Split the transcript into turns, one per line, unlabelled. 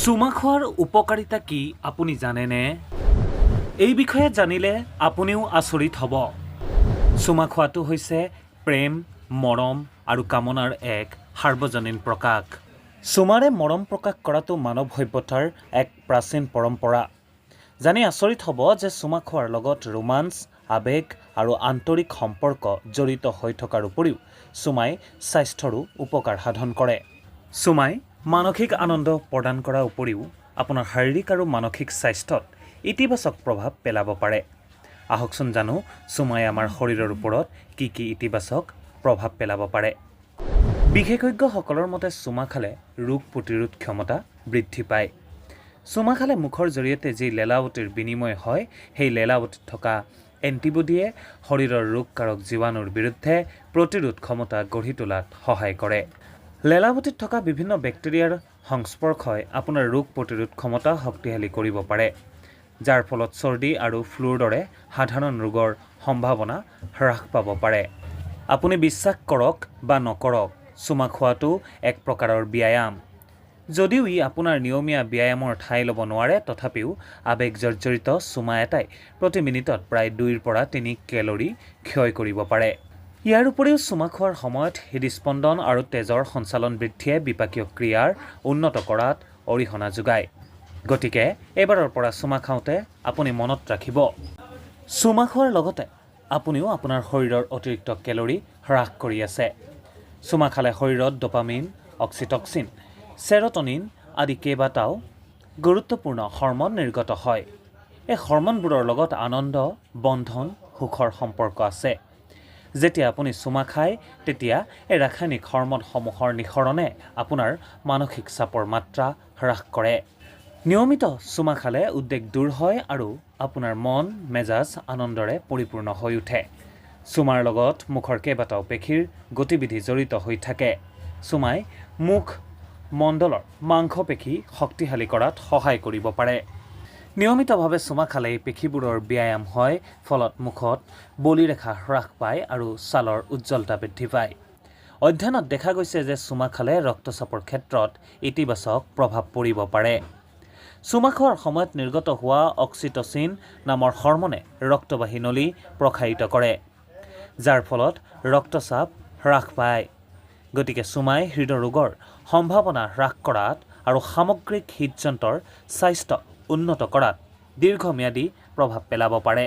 চুমা খোৱাৰ উপকাৰিতা কি আপুনি জানেনে? এই বিষয়ে জানিলে আপুনিও আচৰিত হ'ব। চুমা খোৱাটো হৈছে প্ৰেম, মৰম আৰু কামনাৰ এক সাৰ্বজনীন প্ৰকাশ। চুমাৰে মৰম প্ৰকাশ কৰাটো মানৱ সভ্যতাৰ এক প্ৰাচীন পৰম্পৰা। জানি আচৰিত হ'ব যে চুমা খোৱাৰ লগত ৰোমাঞ্চ, আৱেগ আৰু আন্তৰিক সম্পৰ্ক জড়িত হৈ থকাৰ উপৰিও চুমাই স্বাস্থ্যৰো উপকাৰ সাধন কৰে। চুমাই মানসিক আনন্দ প্ৰদান কৰাৰ উপৰিও আপোনাৰ শাৰীৰিক আৰু মানসিক স্বাস্থ্যত ইতিবাচক প্ৰভাৱ পেলাব পাৰে। আহকচোন জানো চুমাই আমাৰ শৰীৰৰ ওপৰত কি কি ইতিবাচক প্ৰভাৱ পেলাব পাৰে। বিশেষজ্ঞসকলৰ মতে চুমা খালে ৰোগ প্ৰতিৰোধ ক্ষমতা বৃদ্ধি পায়। চুমা খালে মুখৰ জৰিয়তে যি লেলাৱতীৰ বিনিময় হয়, সেই লেলাৱতীত থকা এণ্টিবডিয়ে শৰীৰৰ ৰোগকাৰক জীৱাণুৰ বিৰুদ্ধে প্ৰতিৰোধ ক্ষমতা গঢ়ি তোলাত সহায় কৰে। লেলাৱতীত থকা বিভিন্ন বেক্টেৰিয়াৰ সংস্পৰ্শই আপোনাৰ ৰোগ প্ৰতিৰোধ ক্ষমতা শক্তিশালী কৰিব পাৰে, যাৰ ফলত চৰ্দি আৰু ফ্লুৰ দৰে সাধাৰণ ৰোগৰ সম্ভাৱনা হ্ৰাস পাব পাৰে। আপুনি বিশ্বাস কৰক বা নকৰক, চুমা খোৱাটো এক প্ৰকাৰৰ ব্যায়াম। যদিও ই আপোনাৰ নিয়মীয়া ব্যায়ামৰ ঠাই ল'ব নোৱাৰে, তথাপিও আৱেগ জৰ্জৰিত চুমা এটাই প্ৰতি মিনিটত প্ৰায় 2ৰ পৰা 3 কেলৰি ক্ষয় কৰিব পাৰে। ইয়াৰ উপৰিও চুমা খোৱাৰ সময়ত হৃদস্পন্দন আৰু তেজৰ সঞ্চালন বৃদ্ধিয়ে বিপাকীয় ক্ৰিয়াৰ উন্নত কৰাত অৰিহণা যোগায়। গতিকে এইবাৰৰ পৰা চুমা খাওঁতে আপুনি মনত ৰাখিব, চুমা খোৱাৰ লগতে আপুনিও আপোনাৰ শৰীৰৰ অতিৰিক্ত কেলৰি হ্ৰাস কৰি আছে। চুমা খালে শৰীৰত ডপামিন, অক্সিটক্সিন, চেৰ'টনিন আদি কেইবাটাও গুৰুত্বপূৰ্ণ হৰম'ন নিৰ্গত হয়। এই হৰম'নবোৰৰ লগত আনন্দ, বন্ধন, সুখৰ সম্পৰ্ক আছে। যেতিয়া আপুনি চুমা খায়, তেতিয়া এই ৰাসায়নিক হৰম'নসমূহৰ নিঃসৰণে আপোনাৰ মানসিক চাপৰ মাত্ৰা হ্ৰাস কৰে। নিয়মিত চুমা খালে উদ্বেগ দূৰ হয় আৰু আপোনাৰ মন মেজাজ আনন্দৰে পৰিপূৰ্ণ হৈ উঠে। চুমাৰ লগত মুখৰ কেইবাটাও পেশীৰ গতিবিধি জড়িত হৈ থাকে। চুমাই মুখ মণ্ডলৰ মাংসপেশী শক্তিশালী কৰাত সহায় কৰিব পাৰে। নিয়মিতভাৱে চুমা খালে এই পেশীবোৰৰ ব্যায়াম হয়, ফলত মুখত বলিৰেখা হ্ৰাস পায় আৰু ছালৰ উজ্জ্বলতা বৃদ্ধি পায়। অধ্যয়নত দেখা গৈছে যে চুমা খালে ৰক্তচাপৰ ক্ষেত্ৰত ইতিবাচক প্ৰভাৱ পৰিব পাৰে। চুমা খোৱাৰ সময়ত নিৰ্গত হোৱা অক্সিটচিন নামৰ হৰম'নে ৰক্তবাহী নলী প্ৰসাৰিত কৰে, যাৰ ফলত ৰক্তচাপ হ্ৰাস পায়। গতিকে চুমাই হৃদৰোগৰ সম্ভাৱনা হ্ৰাস কৰাত আৰু সামগ্ৰিক হৃদযন্ত্ৰৰ স্বাস্থ্য উন্নত কৰাত দীৰ্ঘম্যাদী প্ৰভাৱ পেলাব পাৰে।